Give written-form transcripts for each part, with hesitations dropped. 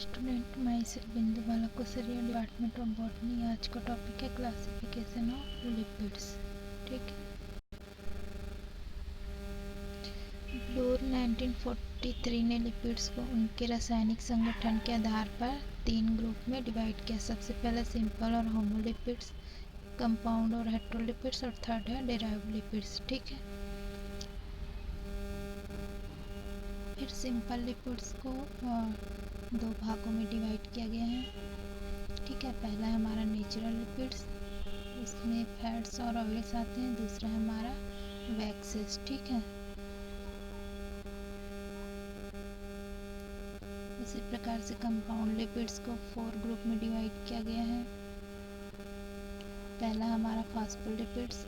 Student, मैं सिर्फ बिंदु बाला कुसरिया, डिपार्टमेंट ऑफ बॉटनी। आज का टॉपिक है क्लासिफिकेशन ऑफ लिपिड्स। ठीक है। ब्लूर 1943 ने लिपिड्स को उनके रासायनिक संगठन के आधार पर 3 ग्रुप में डिवाइड किया। सबसे पहले सिंपल और होमोलिपिड्स, कंपाउंड और हेट्रोलिपिड्स, और थर्ड है डेराइव्ड लिपिड्स। ठीक है। फिर सिंपल लिपिड्स को 2 भागों में डिवाइड किया गया है। ठीक है। पहला है हमारा नेचुरल लिपिड्स, उसमें फैट्स और ऑयल्स आते हैं। दूसरा है हमारा वैक्सेस। ठीक है। इसी प्रकार से कंपाउंड लिपिड्स को 4 ग्रुप में डिवाइड किया गया है। पहला हमारा फास्फोलिपिड्स,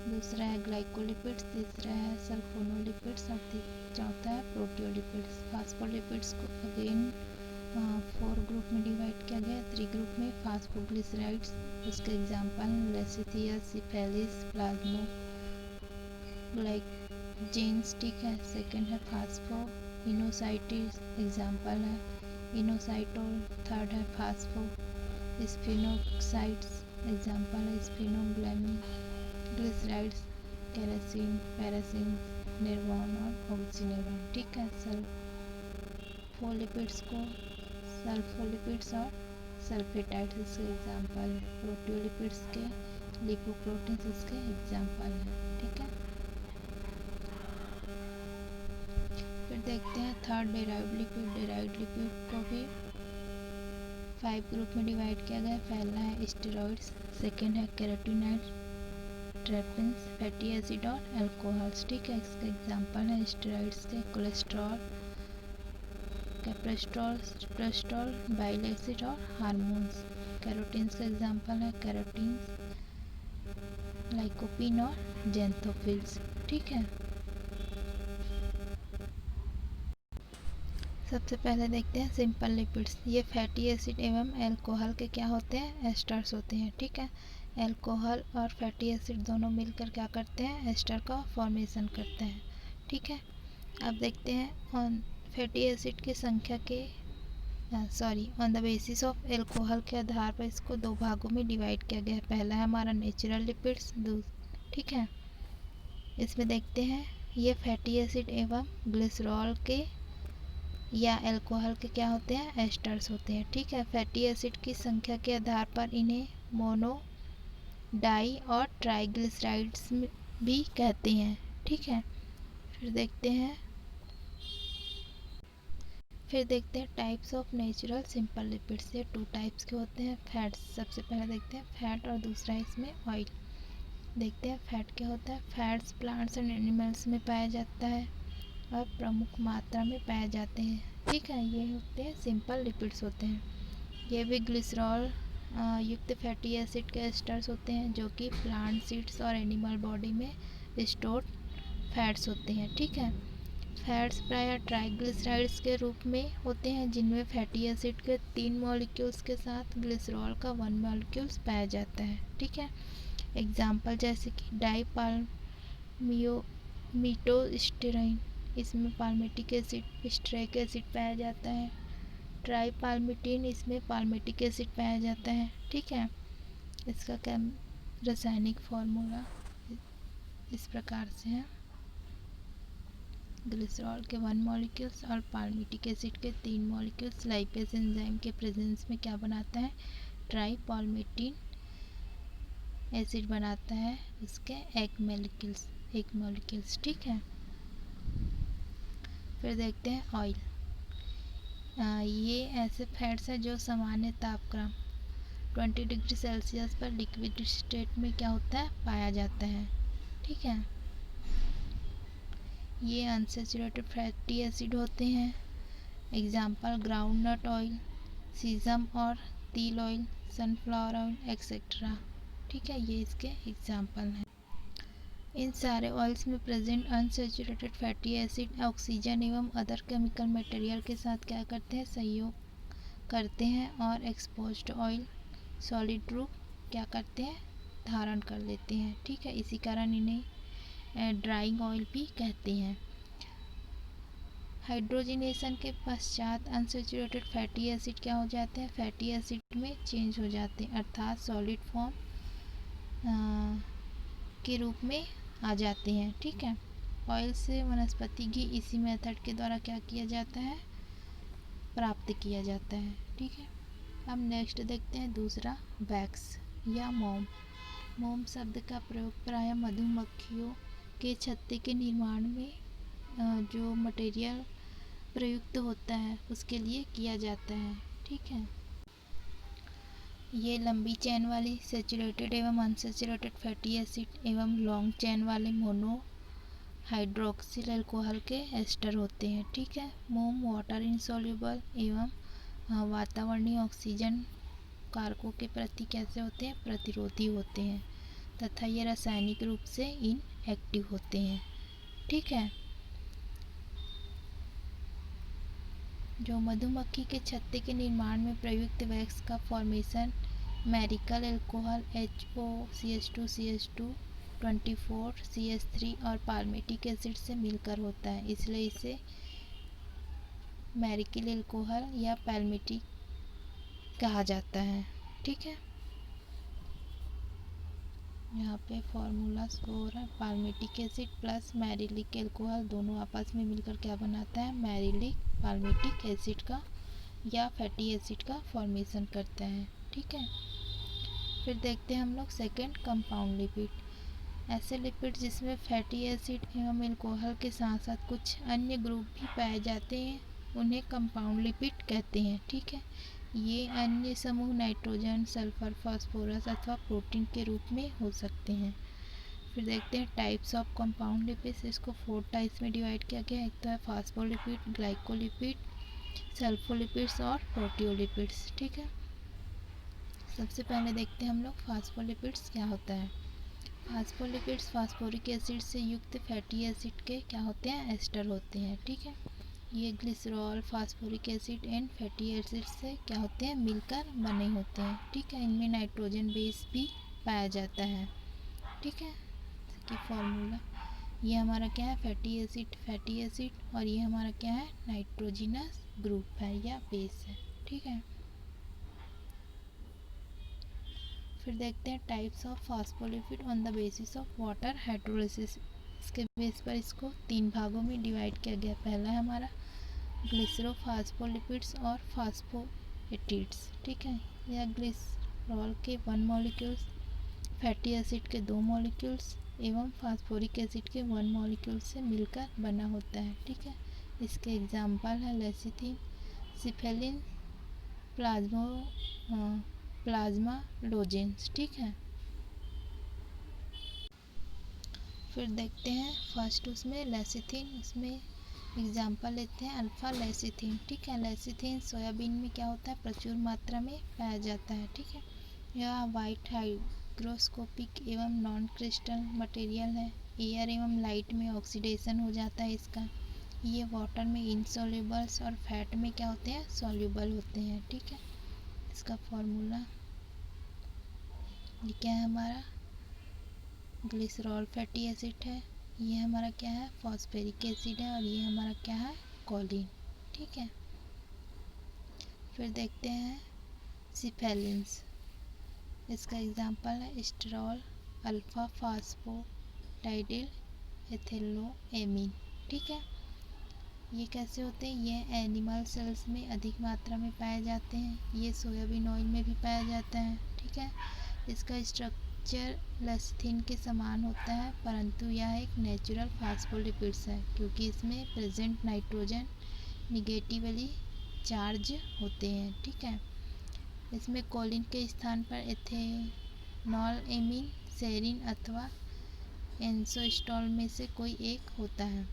दूसरा है ग्लाइकोलिपिड्स, तीसरा है सल्फोनोलिपिड्स और चौथा है प्रोटियोलिपिड्स। फास्फोलिपिड्स को अगेन 4 ग्रुप में डिवाइड किया गया। 3 ग्रुप में फास्फोग्लिसराइड्स, उसके एग्जांपल लेसिथियस, सिफेलिस, प्लाज्मो ग्लाइकेन्स। ठीक है। सेकंड है फास्फो इनोसाइटिस, एग्जांपल है इनोसाइटोल। थर्ड है फास्फो स्पिनोक्साइड्स, एग्जांपल है स्पिनोग्लिसराइड्स, केरासिन, पैरासिन, निर्वाण और ऑक्सीनेरॉन। ठीक है। सल्फोलिपिड्स को सल्फोलिपिड्स और सल्फेटाइड्स इसके एग्जांपल है। प्रोटियोलिपिड्स के लिपोप्रोटीन्स इसके एग्जांपल हैं। ठीक है। फिर देखते हैं third derived lipid. Derived lipid को भी 5 ग्रुप में डिवाइड किया गया है। पहला है स्टेरॉइड्स, सेकेंड है कैरोटीनॉइड्स, ट्रेपन्स, फैटी एसिड और अल्कोहल्स। ठीक है। इसका एग्जांपल है स्टेरॉइड्स के कोलेस्ट्रॉल, कैप्रेस्ट्रॉल, बाइल एसिड और हार्मोन्स। कैरोटीन्स का एग्जांपल है कैरोटीन्स, लाइकोपीन और जेंथोफिल्स। ठीक है। सबसे पहले देखते हैं सिंपल लिपिड्स। ये फैटी एसिड एवं अल्कोहल के क्या होते हैं? एस्टर्स होते हैं। ठीक है। अल्कोहल और फैटी एसिड दोनों मिलकर क्या करते हैं? एस्टर का फॉर्मेशन करते हैं। ठीक है। अब देखते हैं ऑन फैटी एसिड की संख्या के on the basis of alcohol के आधार पर इसको 2 भागों में डिवाइड किया गया है। पहला है हमारा नेचुरल लिपिड्स। ठीक है। इसमें देखते हैं ये फैटी एसिड एवं ग्लिसरॉल के या अल्कोहल के क्या होते हैं? एस्टर्स होते हैं। ठीक है। फैटी एसिड की संख्या के आधार पर इन्हें मोनो, डाई और ट्राइग्लिसराइड्स भी कहते हैं। ठीक है। फिर देखते हैं types of natural simple lipids. ये 2 टाइप्स के होते हैं। फैट्स, सबसे पहले देखते हैं फैट और दूसरा इसमें ऑयल। देखते हैं फैट क्या होता है। फैट्स प्लांट्स एंड एनिमल्स में पाया जाता है और प्रमुख मात्रा में पाए जाते हैं। ठीक है। ये होते हैं सिंपल लिपिड्स होते हैं। ये भी ग्लिसरॉल युक्त फैटी एसिड के एस्टर्स होते हैं जो कि प्लांट सीड्स और एनिमल बॉडी में स्टोर्ड फैट्स होते हैं। ठीक है। फैट्स प्रायः ट्राइग्लिसराइड्स के रूप में होते हैं जिनमें फैटी एसिड के 3 मॉलिक्यूल्स के साथ ग्लिसरॉल का 1 मॉलिक्यूल्स पाया जाता है। ठीक है। एग्जाम्पल जैसे कि डाईपाल्मिटोस्टेरीन, इसमें पाल्मिटिक एसिड, स्टेरिक एसिड पाया जाता है। ट्राईपाल्मिटीन, इसमें पाल्मिटिक एसिड पाया जाता है। ठीक है। इसका रासायनिक फॉर्मूला इस प्रकार से है। ग्लिसरॉल के 1 मॉलिक्यूल्स और पाल्मिटिक एसिड के 3 मॉलिक्यूल्स लाइपेज एंजाइम के प्रेजेंस में क्या बनाता है? ट्राईपाल्मिटीन एसिड बनाता है। इसके एक मॉलिक्यूल्स। ठीक है। फिर देखते हैं ऑयल। ये ऐसे फैट्स हैं जो सामान्य तापक्रम 20 डिग्री सेल्सियस पर लिक्विड स्टेट में क्या होता है? पाया जाता है। ठीक है। ये अनसैचुरेटेड फैटी एसिड होते हैं। एग्जाम्पल ग्राउंडनट ऑयल, सीजम और तिल ऑयल, सनफ्लावर ऑयल एक्सेट्रा। ठीक है। ये इसके एग्जाम्पल हैं। इन सारे ऑयल्स में present unsaturated fatty acid oxygen एवं अदर केमिकल मटेरियल के साथ क्या करते हैं? सहयोग करते हैं और एक्सपोज्ड ऑयल सॉलिड रूप क्या करते हैं? धारण कर लेते हैं। ठीक है। इसी कारण इन्हें ड्राइंग ऑयल भी कहते हैं। हाइड्रोजिनेशन के पश्चात अनसैचुरेटेड फैटी एसिड क्या हो जाते हैं, फैटी एसिड में चेंज हो जाते हैं, अर्थात सॉलिड फॉर्म के रूप में आ जाते हैं। ठीक है, ऑयल से वनस्पति घी इसी मेथड के द्वारा क्या किया जाता है, प्राप्त किया जाता है। ठीक है, अब नेक्स्ट देखते हैं दूसरा, वैक्स या मोम। मोम शब्द का प्रयोग प्रायः मधुमक्खियों के छत्ते के निर्माण में जो मटेरियल प्रयुक्त होता है उसके लिए किया जाता है। ठीक है, ये लंबी चैन वाली सैचुरेटेड एवं अनसैचुरेटेड फैटी एसिड एवं लॉन्ग चैन वाले मोनो हाइड्रोक्सिल अल्कोहल के एस्टर होते हैं। ठीक है, मोम वाटर इनसॉल्युबल एवं वातावरणीय ऑक्सीजन कारकों के प्रति कैसे होते हैं, प्रतिरोधी होते हैं तथा ये रासायनिक रूप से इनएक्टिव होते हैं। ठीक है, जो मधुमक्खी के छत्ते के निर्माण में प्रयुक्त वैक्स का फॉर्मेशन मैरिकल अल्कोहल HOCH2CH2 24CH3 और पाल्मेटिक एसिड से मिलकर होता है, इसलिए इसे मैरिकल अल्कोहल या पाल्मेटिक कहा जाता है। ठीक है, यहाँ पे फॉर्मूला शो हो रहा है, पाल्मेटिक एसिड प्लस मैरिलिक अल्कोहल दोनों आपस में मिलकर क्या बनाता है, मैरिलिक पाल्मेटिक एसिड का या फैटी एसिड का फॉर्मेशन करता है। ठीक है, फिर देखते हैं हम लोग सेकेंड, कंपाउंड लिपिड। ऐसे लिपिड जिसमें फैटी एसिड एवं अल्कोहल के साथ साथ कुछ अन्य ग्रुप भी पाए जाते हैं उन्हें कंपाउंड लिपिड कहते हैं। ठीक है, ये अन्य समूह नाइट्रोजन, सल्फर, फास्फोरस अथवा प्रोटीन के रूप में हो सकते हैं। फिर देखते हैं टाइप्स ऑफ कंपाउंड लिपिड्स। इसको 4 टाइप्स में डिवाइड किया गया है। एक तो है फास्फोलिपिड, ग्लाइकोलिपिड, सल्फोलिपिड्स और प्रोटियोलिपिड्स। ठीक है, सबसे पहले देखते हैं हम लोग फास्फोलिपिड्स क्या होता है। फास्फोलिपिड्स फास्फोरिक एसिड से युक्त फैटी एसिड के क्या होते हैं, एस्टर होते हैं। ठीक है, ये glycerol, phosphoric acid and fatty acid से क्या होते हैं, मिलकर बने होते हैं। ठीक है, इनमें नाइट्रोजन बेस भी पाया जाता है। ठीक है, इसकी फॉर्मूला, ये हमारा क्या है, फैटी एसिड और ये हमारा क्या है, नाइट्रोजिनस ग्रुप है या बेस है। ठीक है, फिर देखते हैं types of phospholipid on the basis of water hydrolysis. इसके बेस पर इसको 3 भागों में डिवाइड किया गया। पहला है हमारा ग्लिसरोफास्फोलिपिड्स और फास्फोएटिड्स। ठीक है, यह ग्लिसरॉल के 1 मॉलिक्यूल्स, फैटी एसिड के 2 मॉलिक्यूल्स एवं फास्फोरिक एसिड के 1 मॉलिक्यूल से मिलकर बना होता है। ठीक है, इसके एग्जाम्पल है लेसिथिन, सिफेलिन, प्लाज्मालोजेंस। ठीक है, फिर देखते हैं फर्स्ट उसमें लेसिथिन, उसमें एग्जाम्पल लेते हैं अल्फा लेसिथिन। ठीक है, लेसिथिन सोयाबीन में क्या होता है, प्रचुर मात्रा में पाया जाता है। ठीक है, यह वाइट हाइग्रोस्कोपिक एवं नॉन क्रिस्टल मटेरियल है। एयर एवं लाइट में ऑक्सीडेशन हो जाता है इसका। ये वाटर में इनसॉल्युबल्स और फैट में क्या होते हैं, सॉल्युबल होते हैं। ठीक है, इसका फॉर्मूला ये क्या है, हमारा ग्लिसरॉल फैटी एसिड है, ये हमारा क्या है, फॉस्फेरिक एसिड है और ये हमारा क्या है, कॉलिन। ठीक है, फिर देखते हैं सिफेलिन्स, इसका एग्जांपल है एस्टेरॉल, अल्फा फास्फोटाइडिल एथिलोएमीन। ठीक है, ये कैसे होते हैं, ये एनिमल सेल्स में अधिक मात्रा में पाए जाते हैं। ये सोयाबीन ऑयल में भी पाया जाता है। ठीक है, इसका स्ट्रक्चर लेसिथिन के समान होता है, परंतु यह एक नेचुरल फास्फोलिपिड्स है क्योंकि इसमें प्रेजेंट नाइट्रोजन निगेटिवली चार्ज होते हैं। ठीक है, इसमें कोलिन के स्थान पर एथेनॉल एमीन, सेरिन अथवा एन्सोस्टॉल में से कोई एक होता है।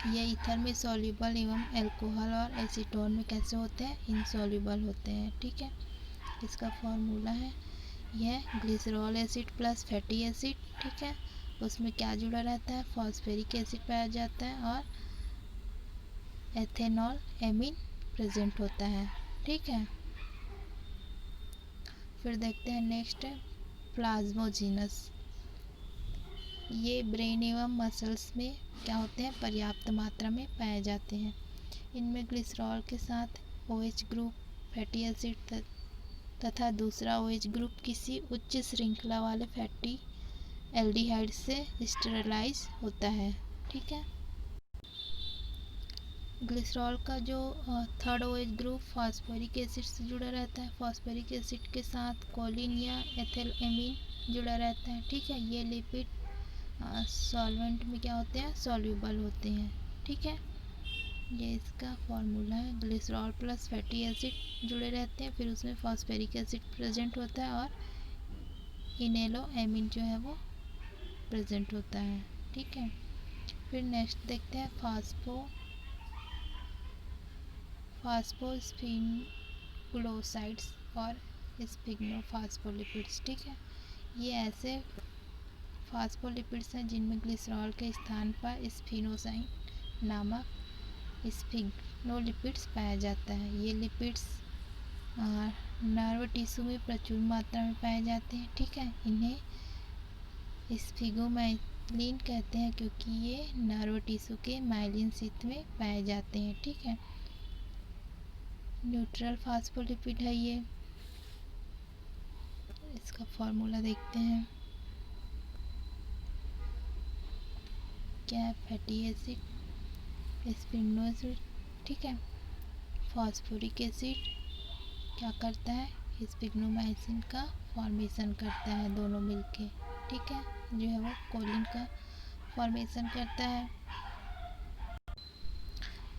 ये ईथर में सॉल्युबल एवं अल्कोहल और एसीटोन में कैसे होते हैं, इनसॉल्युबल होते हैं। ठीक है, इसका फॉर्मूला है यह glycerol acid plus fatty acid. ठीक है, उसमें क्या जुड़ा रहता है, फॉस्फेरिक एसिड पाया जाता है और एथेनॉल एमीन प्रेजेंट होता है। ठीक है, फिर देखते हैं नेक्स्ट प्लाज्मोजिनस। ये ब्रेन एवं मसल्स में क्या होते हैं, पर्याप्त मात्रा में पाए जाते हैं। इनमें ग्लिसरॉल के साथ OH ग्रुप फैटी एसिड तथा दूसरा OH ग्रुप किसी उच्च श्रृंखला वाले फैटी एल्डिहाइड से स्टेरलाइज होता है। ठीक है। ग्लिसरॉल का जो third OH group phosphoric acid से जुड़ा रहता है। फास्फोरिक एसिड के साथ कोलिन या एथिलएमीन जुड़ा रहता है। ठीक है। ये लिपिड सॉल्वेंट में क्या होते हैं, सॉल्यूबल होते हैं। ठीक है। ये इसका फॉर्मूला है। ग्लिसरॉल प्लस फैटी एसिड जुड़े रहते हैं, फिर उसमें फास्फोरिक एसिड प्रेजेंट होता है और इनेलोएमीन जो है वो प्रेजेंट होता है। ठीक है। फिर नेक्स्ट देखते हैं फास्फोस्फिनोग्लिसराइड्स और स्फिग्नोफॉस्फोलिपिड्स। ठीक है। ये ऐसे फास्फोलिपिड्स हैं जिनमें ग्लिसरॉल के स्थान पर स्फिनोसाइन नामक स्फिग्नोलिपिड्स पाया जाता है। ये लिपिड्स नर्व टिश्यू में प्रचुर मात्रा में पाए जाते हैं। ठीक है। इन्हें स्फिगोमाइलिन कहते हैं क्योंकि ये नर्व टिश्यू के माइलिन शीथ में पाए जाते हैं। ठीक है। न्यूट्रल फास्फोलिपिड है ये। इसका फॉर्मूला देखते हैं। क्या है, फैटी एसिड, स्पिनो एसिड। ठीक है। फास्फोरिक एसिड क्या करता है, स्पिग्नोमाइसिन का फॉर्मेशन करता है दोनों मिलके। ठीक है। जो है वो कोलिन का फॉर्मेशन करता है।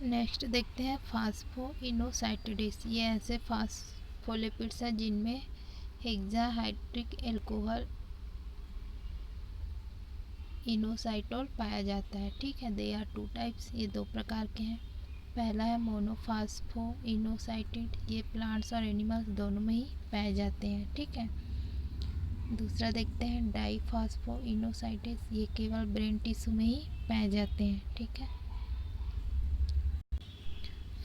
नेक्स्ट देखते हैं फास्फोइनोसाइटिड्स। ये ऐसे फास्फोलिपिड्स हैं जिनमें हेक्साहाइड्रिक अल्कोहल इनोसाइटोल पाया जाता है। ठीक है। They are 2 types. ये 2 प्रकार के हैं। पहला है मोनोफास्फोइनोसाइटिड। ये प्लांट्स और एनिमल्स दोनों में ही पाए जाते हैं। ठीक है। दूसरा देखते हैं डाईफास्फोइनोसाइटिस। ये केवल ब्रेन टिश्यू में ही पाए जाते हैं। ठीक है।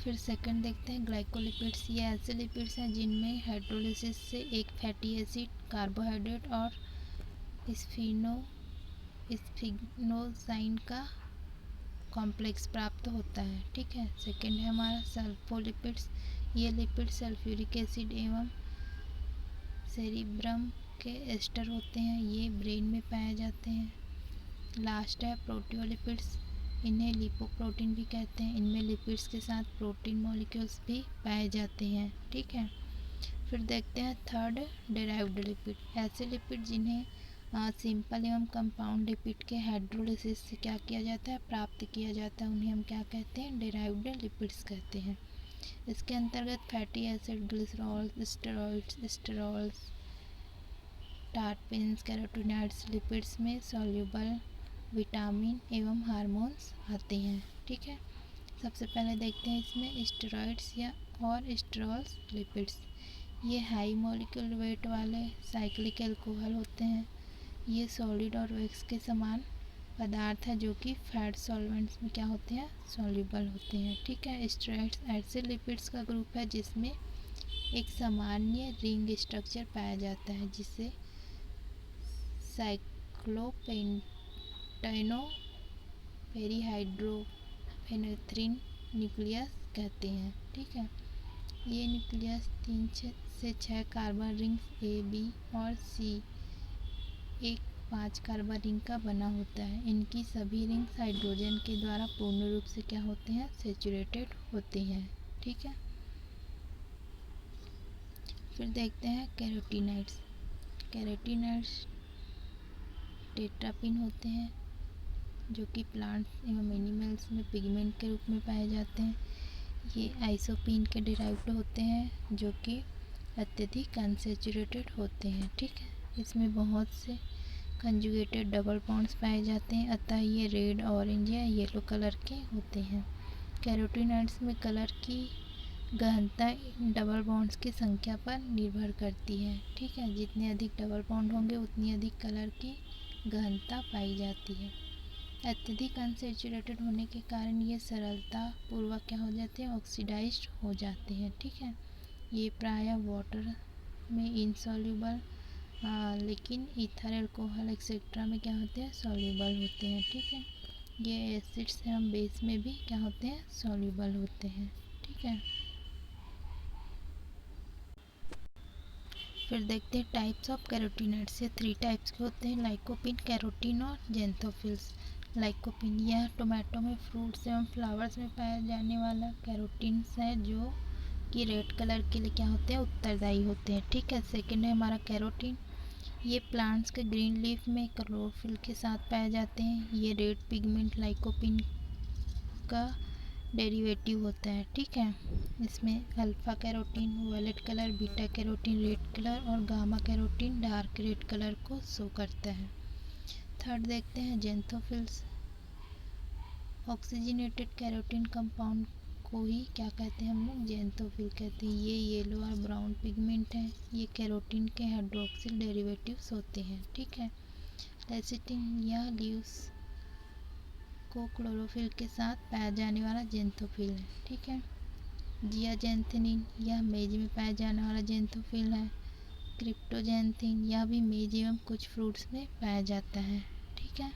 फिर सेकंड देखते हैं ग्लाइकोलिपिड्स। ये ऐसे लिपिड्स हैं जिनमें हाइड्रोलिसिस से एक फैटी एसिड, कार्बोहाइड्रेट और स्फिग्नोसाइन का कॉम्प्लेक्स प्राप्त होता है। ठीक है। सेकंड है हमारा सल्फोलिपिड्स। ये लिपिड सल्फ्यूरिक एसिड एवं सेरिब्रम के एस्टर होते हैं। ये ब्रेन में पाए जाते हैं। लास्ट है प्रोटियोलिपिड्स। इन्हें लिपोप्रोटीन भी कहते हैं। इनमें लिपिड्स के साथ प्रोटीन मॉलिक्यूल्स भी पाए जाते हैं। ठीक है। फिर देखते हैं थर्ड डेराइव्ड लिपिड। ऐसे लिपिड जिन्हें सिंपल एवं कंपाउंड लिपिड के हाइड्रोलिसिस से क्या किया जाता है, प्राप्त किया जाता है, उन्हें हम क्या कहते हैं, डेराइव्ड लिपिड्स कहते हैं। इसके अंतर्गत fatty acid, glycerol, sterols, terpenes, carotenoids, lipids में सॉल्युबल विटामिन एवं हार्मोन्स आते हैं। ठीक है। सबसे पहले देखते हैं इसमें स्टेरॉइड्स या और स्टेरॉल्स लिपिड्स। ये हाई मॉलिक्यूलर वेट वाले साइक्लिक अल्कोहल होते हैं। ये सॉलिड और वैक्स के समान पदार्थ है जो कि फैट सॉल्वेंट्स में क्या होते हैं, सॉल्युबल होते हैं। ठीक है। स्टेरॉइड्स ऐसे लिपिड्स का ग्रुप है जिसमें एक सामान्य रिंग स्ट्रक्चर पाया जाता है जिसे साइक्लोपेंटाइनोपेरीहाइड्रोफेनेथ्रिन न्यूक्लियस कहते हैं। ठीक है। ये न्यूक्लियस 3 से 6 कार्बन रिंग्स ए, बी और सी एक 5 कार्बन रिंग का बना होता है। इनकी सभी रिंग्स हाइड्रोजन के द्वारा पूर्ण रूप से क्या होते हैं, सेचुरेटेड होते हैं। ठीक है। फिर देखते हैं कैरोटीनॉइड्स। कैरोटीनॉइड्स टेट्रापिन होते हैं जो कि प्लांट्स एवं एनिमल्स में पिगमेंट के रूप में पाए जाते हैं। ये आइसोपीन के डिराइव्ड होते हैं जो कि अत्यधिक अनसेचुरेटेड होते हैं। ठीक है। इसमें बहुत से कंजुगेटेड डबल बॉन्ड्स पाए जाते हैं, अतः ये रेड, ऑरेंज या येलो कलर के होते हैं। कैरोटीनॉइड्स में कलर की गहनता डबल बॉन्ड्स की संख्या पर निर्भर करती है। ठीक है। जितने अधिक डबल बॉन्ड होंगे उतनी अधिक कलर की गहनता पाई जाती है। अत्यधिक अनसेचुरेटेड होने के कारण ये सरलता पूर्वक क्या हो जाते हैं, ऑक्सीडाइज्ड हो जाते हैं। ठीक है। ये प्रायः वाटर में इनसॉल्युबल लेकिन ईथर अल्कोहल एक्सेट्रा में क्या होते हैं, सॉल्युबल होते हैं। ठीक है, ये एसिड्स हम बेस में भी क्या होते हैं, सॉल्युबल होते हैं। ठीक है, फिर देखते हैं टाइप्स ऑफ कैरोटीनॉइड्स। ये 3 टाइप्स के होते हैं, लाइकोपिन, कैरोटीन और जेंथोफिल्स। लाइकोपिन यह टोमेटो में, फ्रूट्स एवं फ्लावर्स में पाया जाने वाला कैरोटीन्स है जो कि रेड कलर के लिए क्या होते हैं, उत्तरदायी होते हैं। ठीक है, सेकंड है हमारा कैरोटीन। ये प्लांट्स के ग्रीन लीफ में क्लोरोफिल के साथ पाए जाते हैं। ये रेड पिगमेंट लाइकोपिन का डेरिवेटिव होता है। ठीक है, इसमें alpha carotene violet colour, beta carotene red colour और gamma carotene dark red colour को शो करता है। थर्ड देखते हैं जेंथोफिल्स। ऑक्सीजनेटेड कैरोटीन कंपाउंड को ही क्या कहते हैं हम लोग, जेंथोफिल कहते हैं। ये येलो और ब्राउन पिगमेंट है। ये कैरोटीन के हाइड्रोक्सिल डेरिवेटिव्स होते हैं। ठीक है, लेसिटिन या लीव्स को क्लोरोफिल के साथ पाया जाने वाला जेंथोफिल है। ठीक है, जियाजेंथिन यह मेज में पाया जाने वाला जेंथोफिल है। क्रिप्टोजेंथिन यह भी मेज एवं कुछ फ्रूट्स में पाया जाता है। ठीक है,